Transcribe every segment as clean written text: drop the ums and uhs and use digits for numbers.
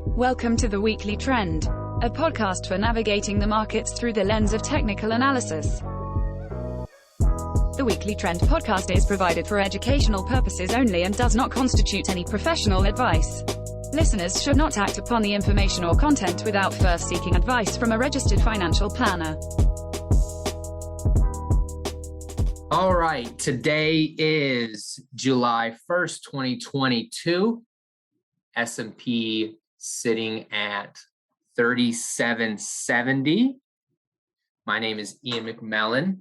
Welcome to The Weekly Trend, a podcast for navigating the markets through the lens of technical analysis. The Weekly Trend podcast is provided for educational purposes only and does not constitute any professional advice. Listeners should not act upon the information or content without first seeking advice from a registered financial planner. All right, today is July 1st, 2022. S&P sitting at 3770. My name is Ian McMillan.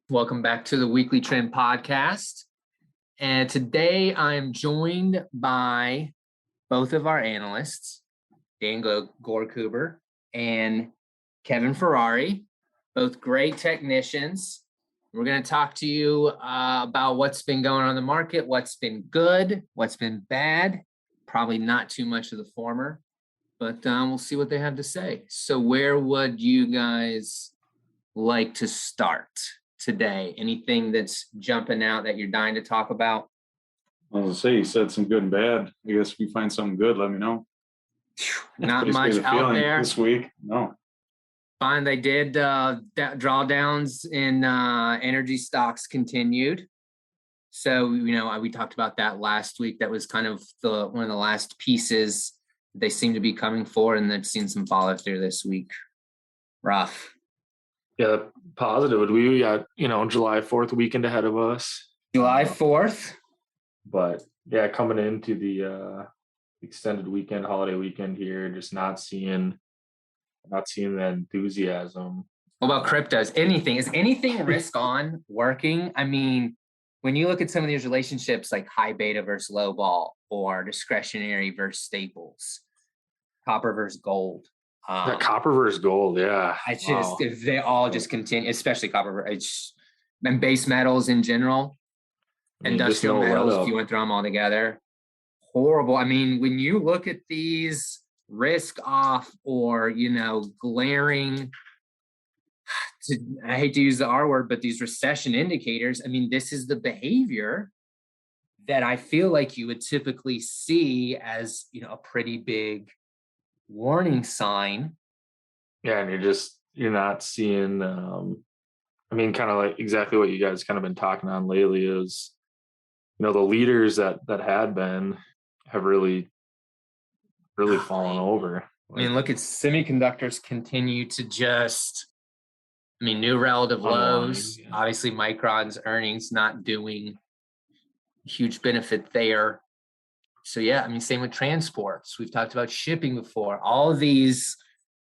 Welcome back to the Weekly Trend podcast. And today I'm joined by both of our analysts, Dan Gorkuber and Kevin Ferrari, both great technicians. We're going to talk to you about what's been going on in the market, what's been good, what's been bad. Probably not too much of the former, but we'll see what they have to say. So where would you guys like to start today? Anything that's jumping out that you're dying to talk about? I was going to say, you said some good and bad. I guess if you find something good, let me know. Not much out there this week. No. Fine. They did drawdowns in energy stocks continued. So, we talked about that last week. That was kind of one of the last pieces they seem to be coming for, and they've seen some follow through this week. Rough. Yeah, positive. We got, July 4th weekend ahead of us. July 4th. But yeah, coming into the extended weekend, holiday weekend here, just not seeing the enthusiasm. What about cryptos? Is anything risk on working? I mean, when you look at some of these relationships like high beta versus low vol or discretionary versus staples, copper versus gold. Copper versus gold, yeah. If they all just continue, especially copper, and base metals in general, industrial metals, if you went through them all together, horrible. I mean, when you look at these risk off or, glaring, I hate to use the R word, but these recession indicators, I mean, this is the behavior that I feel like you would typically see as, a pretty big warning sign. Yeah, and you're not seeing, kind of like exactly what you guys kind of been talking on lately is, the leaders that had been have really fallen over. Look at semiconductors continue to just, new relative lows. Yeah. Obviously, Micron's earnings not doing huge benefit there. So yeah, same with transports. We've talked about shipping before. All of these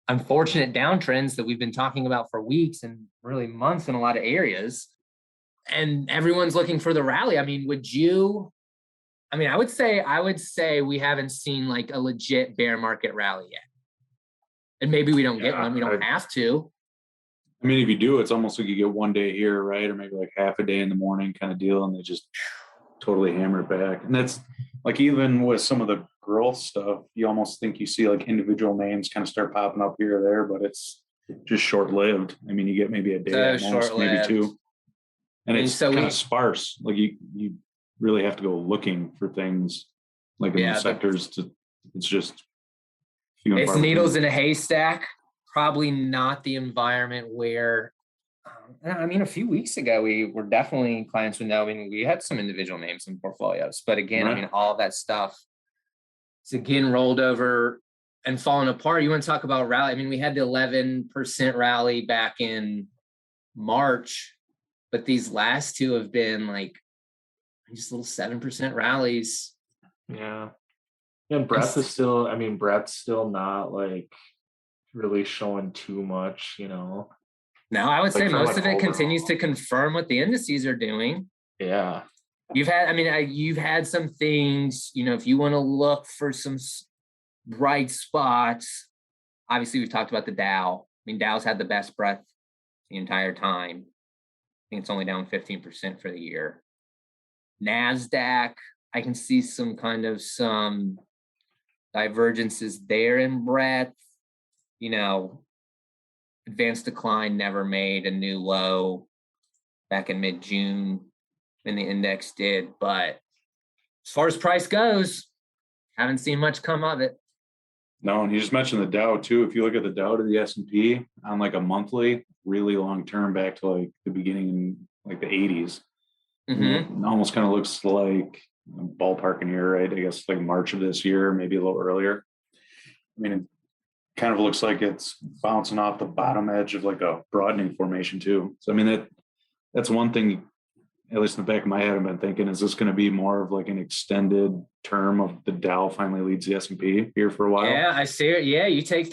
unfortunate downtrends that we've been talking about for weeks and really months in a lot of areas. And everyone's looking for the rally. I would say we haven't seen like a legit bear market rally yet. And maybe we don't get one. We don't have to. If you do, it's almost like you get one day here, right? Or maybe like half a day in the morning kind of deal, and they just totally hammer it back. And that's like, even with some of the growth stuff, you almost think you see like individual names kind of start popping up here or there, but it's just short-lived. You get maybe a day at most, maybe two. And it's kind of sparse. Like you really have to go looking for things like in the sectors it's just it's needles in a haystack. Probably not the environment where, a few weeks ago, clients would know, we had some individual names in portfolios, but again, right. All of that stuff is again rolled over and fallen apart. You want to talk about rally? We had the 11% rally back in March, but these last two have been like just little 7% rallies. Yeah. And breadth is still, breadth's still not like really showing too much, No, I would say most of it continues to confirm what the indices are doing. Yeah. You've had some things, if you want to look for some bright spots, obviously we've talked about the Dow. Dow's had the best breadth the entire time. I think it's only down 15% for the year. NASDAQ, I can see some divergences there in breadth. Advanced decline never made a new low back in mid-June when the index did. But as far as price goes, haven't seen much come of it. No, and you just mentioned the Dow too. If you look at the Dow to the S&P on like a monthly, really long term back to like the beginning in like the 80s, it almost kind of looks like ballparking here, right? I guess like March of this year, maybe a little earlier. I mean, it kind of looks like it's bouncing off the bottom edge of like a broadening formation too. So I mean that's one thing, at least in the back of my head, I've been thinking, is this going to be more of like an extended term of the Dow finally leads the S&P here for a while? Yeah, I see it. Yeah, you take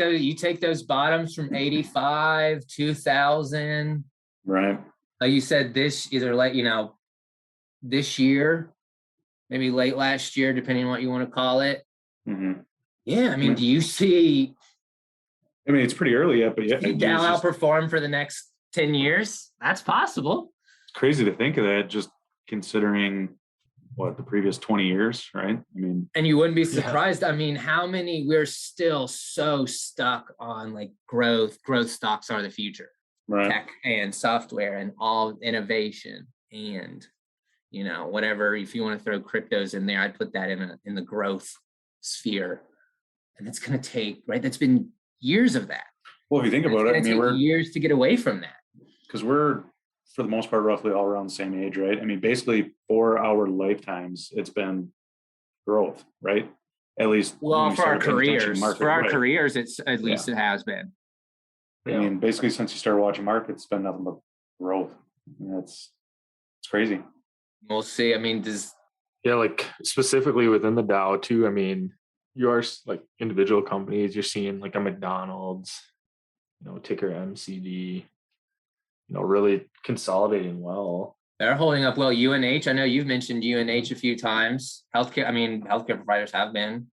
those bottoms from 85, 2000. Right. Like you said, this year, maybe late last year, depending on what you want to call it. Mm-hmm. Yeah, I mean, do you see? I mean, it's pretty early yet, but yeah, Dow outperform for the next 10 years? That's possible. It's crazy to think of that, just considering what the previous 20 years, right? I mean, and you wouldn't be surprised. I mean, we're still so stuck on like growth stocks are the future, right. Tech and software and all innovation and, whatever, if you want to throw cryptos in there, I'd put that in the growth sphere. And it's going to take, right. That's been years of that. Well, if you think about it, I mean, we're years to get away from that. Because we're, for the most part, roughly all around the same age, right? I mean, basically for our lifetimes, it's been growth, right? At least. Well, for our careers, it's at least it has been. I mean, basically since you started watching markets, it's been nothing but growth. It's crazy. We'll see. I mean, like specifically within the Dow too. I mean, you are like individual companies. You're seeing like a McDonald's, ticker MCD. Really consolidating well. They're holding up well. UNH, I know you've mentioned UNH a few times. Healthcare providers have been.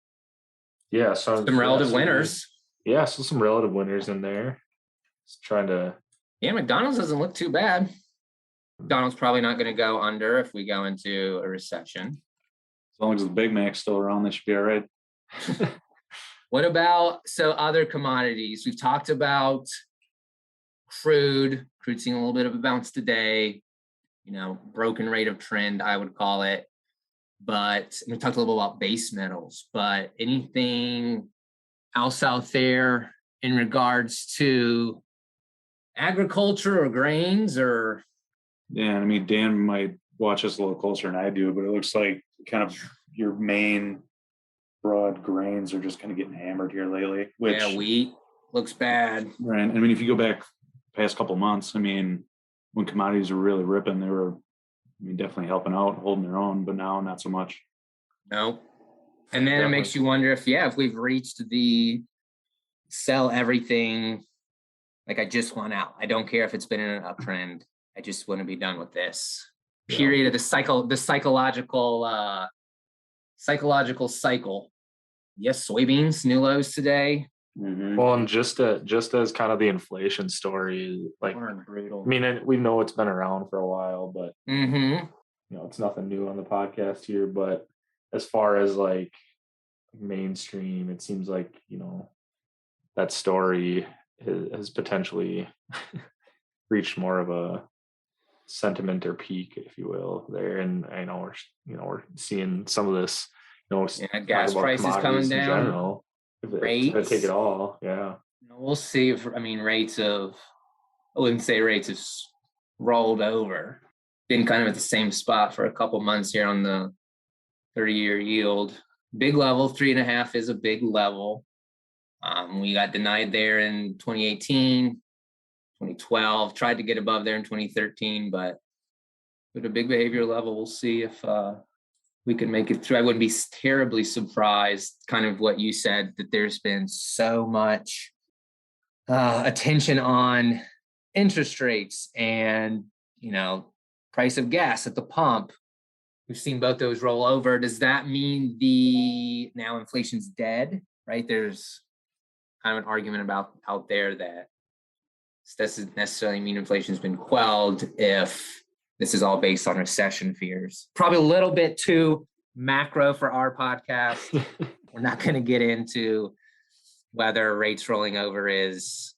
Yeah, so some relative winners. Yeah, so some relative winners in there. Just trying to. Yeah, McDonald's doesn't look too bad. McDonald's probably not going to go under if we go into a recession. As long as the Big Mac's still around, they should be all right. What about other commodities? We've talked about crude seeing a little bit of a bounce today, broken rate of trend, I would call it. But we talked a little bit about base metals, but anything else out there in regards to agriculture or grains or? Yeah, I mean, Dan might watch us a little closer than I do, but it looks like kind of your main broad grains are just kind of getting hammered here lately. Wheat looks bad. Right. I mean, if you go back past couple months, I mean, when commodities were really ripping, they were, definitely helping out, holding their own, but now not so much. No. And then it makes you wonder if we've reached the sell everything. Like, I just want out. I don't care if it's been in an uptrend. I just want to be done with this period of the psychological cycle. Yes, soybeans, new lows today. Mm-hmm. Well, and just as kind of the inflation story, like, brutal. I mean, we know it's been around for a while, but mm-hmm. It's nothing new on the podcast here. But as far as like mainstream, it seems like that story has potentially reached more of a sentiment or peak, if you will, there. And I know we're seeing some of this, gas prices coming down. In general. If I take it all, yeah. We'll see if I wouldn't say rates have rolled over. Been kind of at the same spot for a couple months here on the 30-year yield. Big level, 3.5 is a big level. We got denied there in 2018, 2012, tried to get above there in 2013, but with a big behavior level, we'll see if we can make it through. I wouldn't be terribly surprised, kind of what you said, that there's been so much attention on interest rates and, price of gas at the pump. We've seen both those roll over. Does that mean now inflation's dead, right? There's kind of an argument out there that this doesn't necessarily mean inflation's been quelled if this is all based on recession fears. Probably a little bit too macro for our podcast. We're not going to get into whether rates rolling over is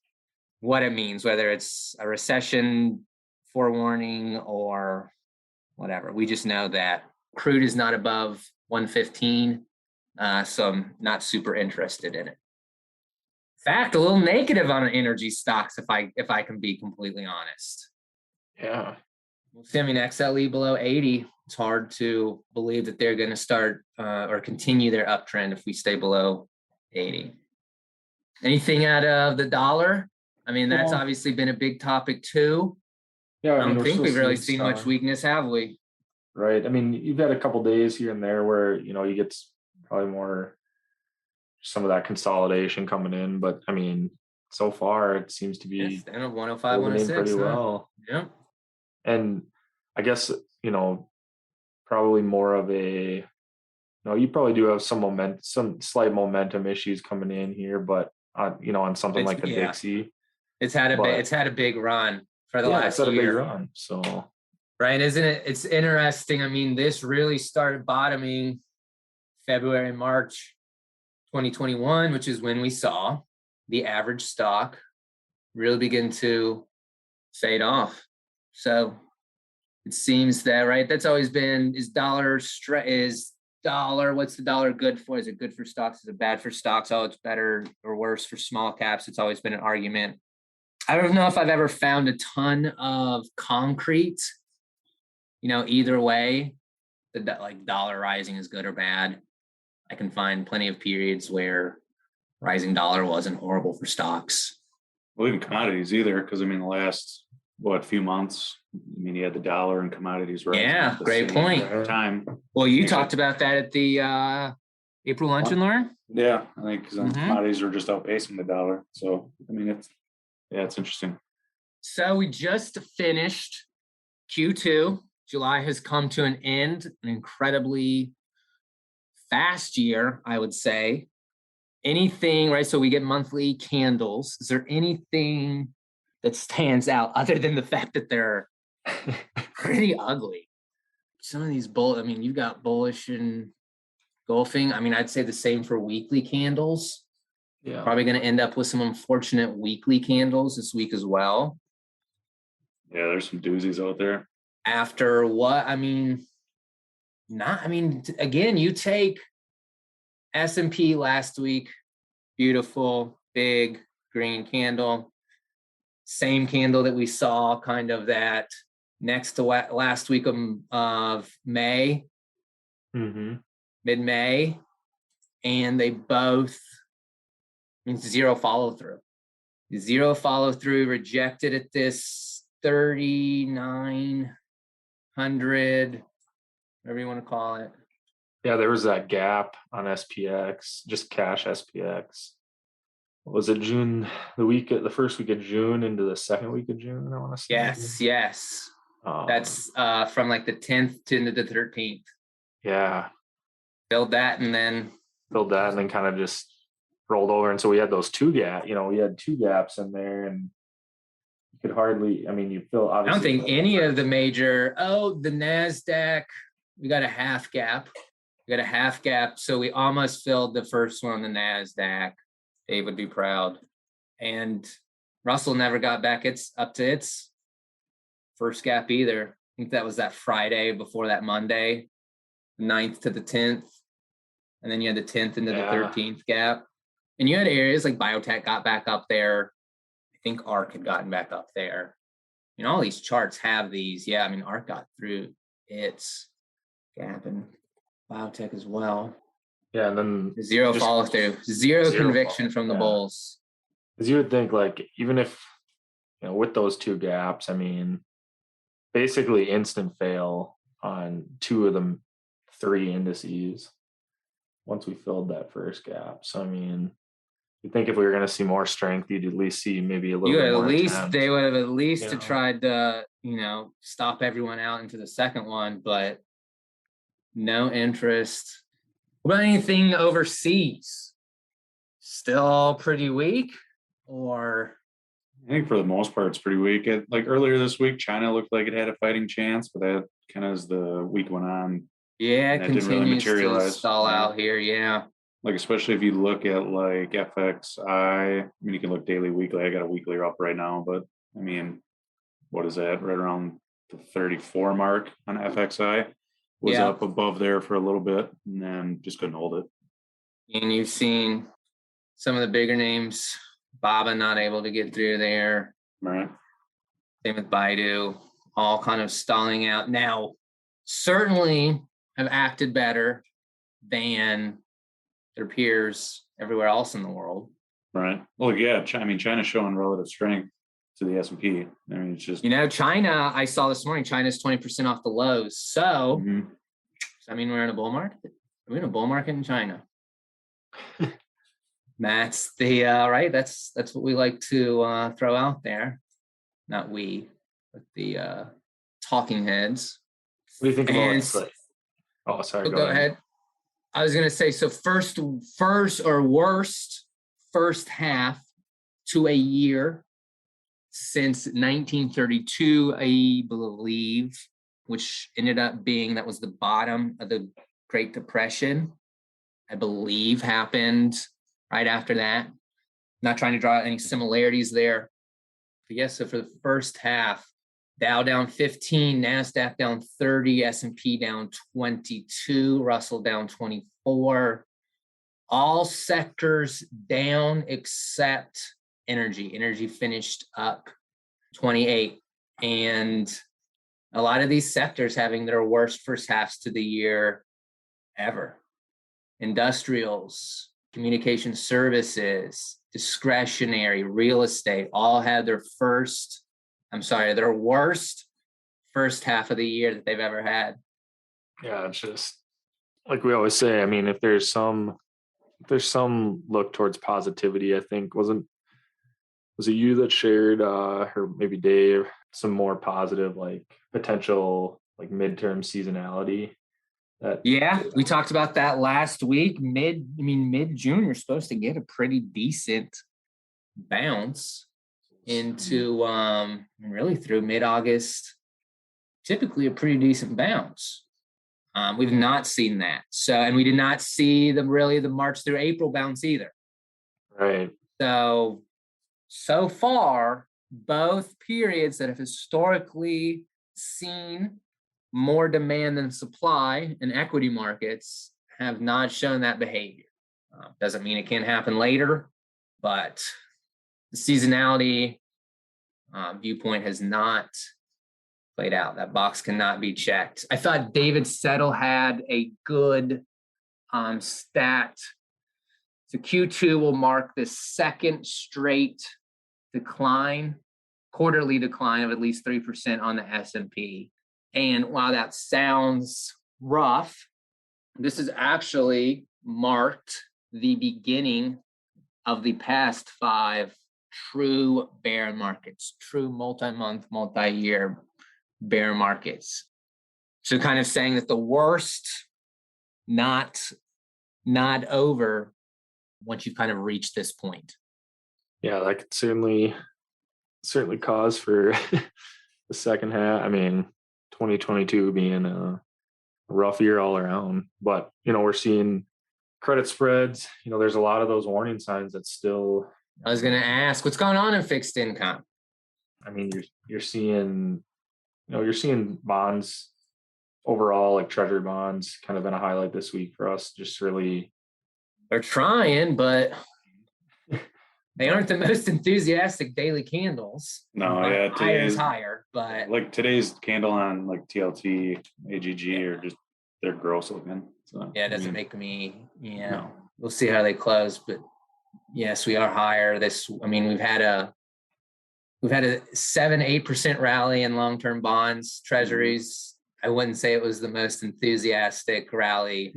what it means, whether it's a recession forewarning or whatever. We just know that crude is not above 115, so I'm not super interested in it. fact, a little negative on energy stocks, if I can be completely honest. Yeah. We'll see. I mean, XLE below 80. It's hard to believe that they're going to start or continue their uptrend if we stay below 80. Anything out of the dollar? I mean, that's obviously been a big topic too. Yeah, I don't think we've really seen much weakness, have we? Right. I mean, you've had a couple days here and there where, you get probably more some of that consolidation coming in, but I mean, so far it seems to be Stand up 105, holding in 106. pretty Huh? well. Yeah. And I guess, probably more of a, you probably do have some slight momentum issues coming in here, but on something like the Dixie, it's had a big run for the last it's had year. a big run. So right, isn't it? It's interesting. I mean, this really started bottoming February, March 2021, which is when we saw the average stock really begin to fade off. So it seems that, right, that's always been, what's the dollar good for? Is it good for stocks? Is it bad for stocks? Oh, it's better or worse for small caps. It's always been an argument. I don't know if I've ever found a ton of concrete, either way, that like dollar rising is good or bad. I can find plenty of periods where rising dollar wasn't horrible for stocks. Well, even commodities either, because I mean, the last few months, I mean, you had the dollar and commodities rising. Yeah, great point. Time. Well, you talked about that at the April Lunch and Learn. Yeah, I think because commodities are just outpacing the dollar. So I mean, it's interesting. So we just finished Q2. July has come to an end. An incredibly fast year, I would say. Anything, right? So we get monthly candles. Is there anything that stands out other than the fact that they're pretty ugly? Some of these you've got bullish and golfing. I mean, I'd say the same for weekly candles. Yeah. Probably going to end up with some unfortunate weekly candles this week as well. Yeah, there's some doozies out there. After what? Again, you take S&P last week, beautiful, big green candle. Same candle that we saw kind of that next to last week of May, mid-May, and they both zero follow through. Zero follow through, rejected at this 3,900, whatever you want to call it. Yeah, there was that gap on SPX, just cash SPX. Was it June, the first week of June into the second week of June, I want to say? Yes. That's from like the 10th to the 13th. Yeah. Filled that and then kind of just rolled over. And so we had those two gaps, we had two gaps in there, and you could hardly, you feel obviously. I don't think any of the major, the NASDAQ, we got a half gap. So we almost filled the first one on the NASDAQ. Dave would be proud. And Russell never got back up to its first gap either. I think that was that Friday before that Monday, 9th to the 10th. And then you had the 10th into the 13th gap. And you had areas like biotech got back up there. I think ARC had gotten back up there. All these charts have these. Yeah, ARC got through its gap and biotech as well. Yeah, and then zero follow through, zero conviction from the bulls. Because you would think, like, even if with those two gaps, basically instant fail on two of the three indices once we filled that first gap. So you think if we were going to see more strength, you'd at least see maybe a little bit more attempt. They would have at least tried to stop everyone out into the second one, but no interest. What about anything overseas? Still pretty weak, or? I think for the most part, it's pretty weak. Like earlier this week, China looked like it had a fighting chance, but that kind of as the week went on. Yeah, it continues to stall out here. Yeah. Like, especially if you look at like FXI, you can look daily, weekly. I got a weekly up right now, but what is that? Right around the 34 mark on FXI. Was up above there for a little bit and then just couldn't hold it. And you've seen some of the bigger names Baba not able to get through there. Right. Same with Baidu, all kind of stalling out. Now, certainly have acted better than their peers everywhere else in the world. Right. Well, yeah. China's showing relative strength to the S&P. I mean, it's just, China, I saw this morning, China's 20% off the lows. So, I mean, we're in a bull market. We're in a bull market in China. That's the right. That's what we like to throw out there. Not we, but the talking heads. What do you think about oh, sorry. Go ahead. I was gonna say, so first or worst first half to a year since 1932, I believe, which ended up being, that was the bottom of the Great Depression, I believe happened right after that. Not trying to draw any similarities there. But yes, so for the first half, Dow down 15, NASDAQ down 30, S&P down 22, Russell down 24. All sectors down except energy. Energy finished up 28. And a lot of these sectors having their worst first halves to the year ever. Industrials, communication services, discretionary, real estate, all had their worst first half of the year that they've ever had. Yeah, it's just like we always say. I mean, if there's some look towards positivity, I think was it you that shared, or maybe Dave, some more positive like potential like midterm seasonality. Yeah, we talked about that last week. Mid-June, you're supposed to get a pretty decent bounce into really through mid-August, typically a pretty decent bounce. We've not seen that. So, and we did not see the March through April bounce either. Right. So far, both periods that have historically seen more demand than supply in equity markets have not shown that behavior. Doesn't mean it can't happen later, but the seasonality viewpoint has not played out. That box cannot be checked. I thought David Settle had a good stat. So Q2 will mark the second straight quarterly decline of at least 3% on the S&P. And while that sounds rough, this has actually marked the beginning of the past 5 true bear markets, true multi-month, multi-year bear markets. So kind of saying that the worst not over once you've kind of reached this point. Yeah, that could certainly cause for the second half. I mean, 2022 being a rough year all around, but we're seeing credit spreads. There's a lot of those warning signs that still. I was going to ask, what's going on in fixed income? I mean, you're seeing bonds overall, like treasury bonds, kind of been a highlight this week for us. Just really, they're trying, but they aren't the most enthusiastic daily candles. No, yeah, today's higher, but like today's candle on like TLT, AGG are just, they're gross looking. So yeah, it doesn't make me. No. We'll see how they close, but yes, we are higher. We've had a 7-8% rally in long-term bonds, treasuries. I wouldn't say it was the most enthusiastic rally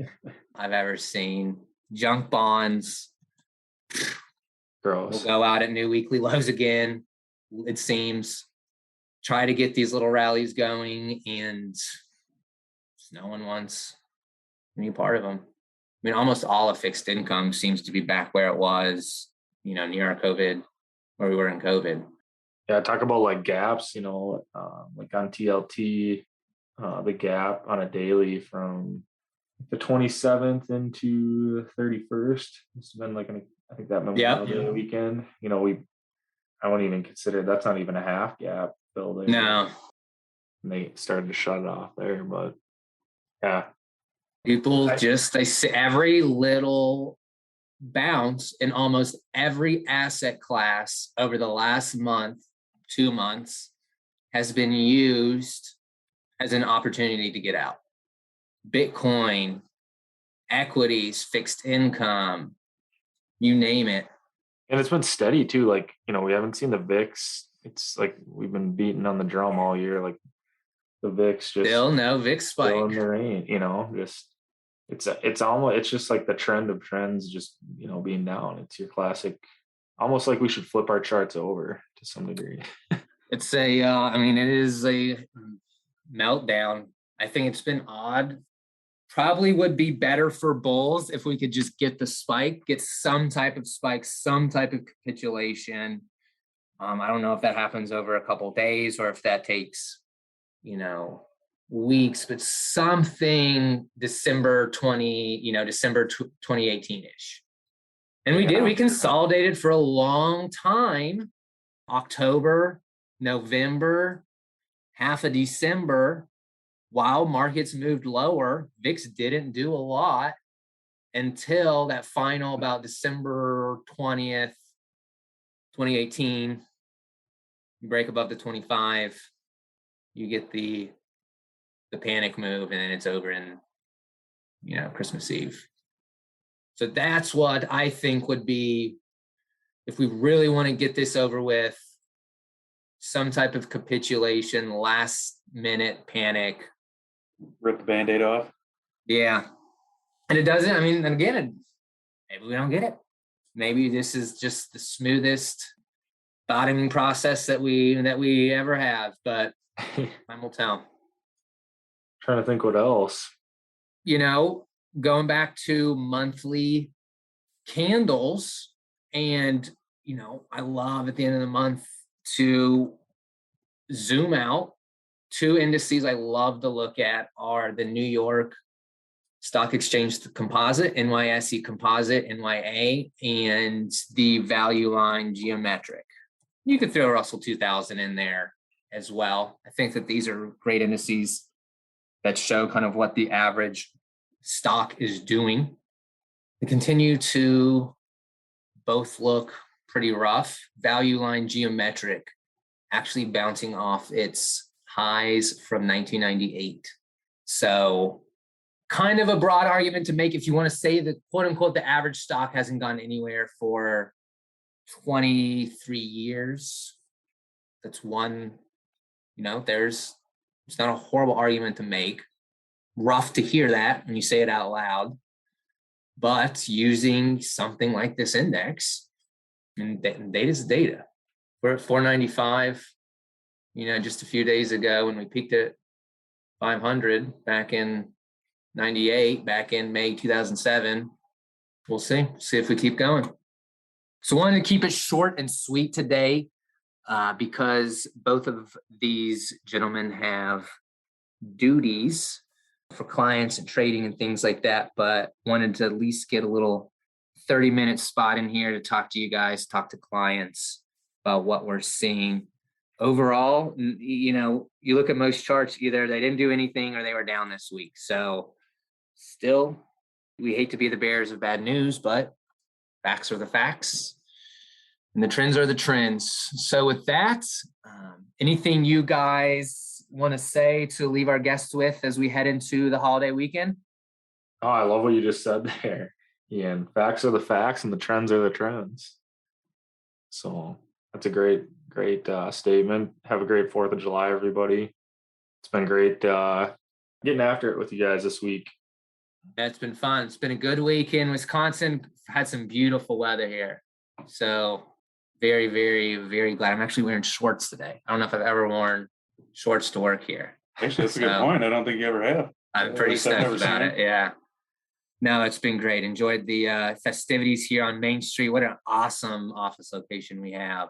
I've ever seen. Junk bonds. Gross. We'll go out at new weekly lows again, it seems. Try to get these little rallies going, and no one wants any part of them. I mean, almost all of fixed income seems to be back where it was, near COVID, where we were in COVID. Yeah, talk about like gaps, like on TLT, the gap on a daily from the 27th into the 31st. It's been like I think that Memorial Day weekend. I won't even consider that's not even a half gap building. No. And they started to shut it off there, but yeah. People they say every little bounce in almost every asset class over the last month, 2 months, has been used as an opportunity to get out. Bitcoin, equities, fixed income, you name it. And it's been steady too. Like, we haven't seen the VIX. It's like we've been beating on the drum all year. Like the VIX just Still no VIX spike. still in the rain, just it's just like the trend of trends just, being down. It's your classic, almost like we should flip our charts over to some degree. It's it is a meltdown. I think it's been odd. Probably would be better for bulls if we could just get the spike, get some type of spike, some type of capitulation. I don't know if that happens over a couple of days or if that takes, weeks, but something December 2018-ish. And we consolidated for a long time. October, November, half of December, while markets moved lower, VIX didn't do a lot until that final about December 20th, 2018, you break above the 25, you get the panic move, and then it's over in, Christmas Eve. So that's what I think would be, if we really want to get this over with, some type of capitulation, last minute panic. Rip the Band-Aid off. Yeah. And it doesn't, maybe we don't get it. Maybe this is just the smoothest bottoming process that we ever have, but time will tell. Trying to think what else. Going back to monthly candles, and, I love at the end of the month to zoom out. 2 indices I love to look at are the New York Stock Exchange Composite, NYSE Composite, NYA, and the Value Line Geometric. You could throw Russell 2000 in there as well. I think that these are great indices that show kind of what the average stock is doing. They continue to both look pretty rough. Value Line Geometric actually bouncing off its highs from 1998. So kind of a broad argument to make if you want to say that, quote unquote, the average stock hasn't gone anywhere for 23 years. That's one, it's not a horrible argument to make. Rough to hear that when you say it out loud, but using something like this index, and data is data. We're at 495, just a few days ago when we peaked at 500 back in 98, back in May 2007. We'll see if we keep going. So I wanted to keep it short and sweet today because both of these gentlemen have duties for clients and trading and things like that, but wanted to at least get a little 30-minute spot in here to talk to you guys, talk to clients about what we're seeing. Overall, you look at most charts, either they didn't do anything or they were down this week. So still, we hate to be the bearers of bad news, but facts are the facts and the trends are the trends. So with that, anything you guys want to say to leave our guests with as we head into the holiday weekend? Oh, I love what you just said there, Ian. Facts are the facts and the trends are the trends. So that's a great statement. Have a great 4th of July, everybody. It's been great getting after it with you guys this week. It's been fun. It's been a good week in Wisconsin. Had some beautiful weather here. So very, very, very glad. I'm actually wearing shorts today. I don't know if I've ever worn shorts to work here. Actually, that's a good point. I don't think you ever have. I'm pretty stoked about it. Yeah. No, it's been great. Enjoyed the festivities here on Main Street. What an awesome office location we have.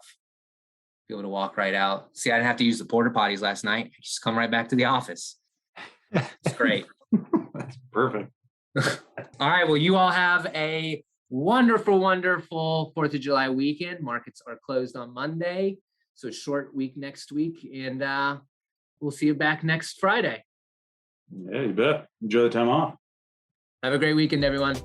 Be able to walk right out. See, I didn't have to use the porta potties last night. Just come right back to the office. It's great. That's perfect. All right. Well, you all have a wonderful, wonderful 4th of July weekend. Markets are closed on Monday. So short week next week. And we'll see you back next Friday. Yeah, you bet. Enjoy the time off. Have a great weekend, everyone.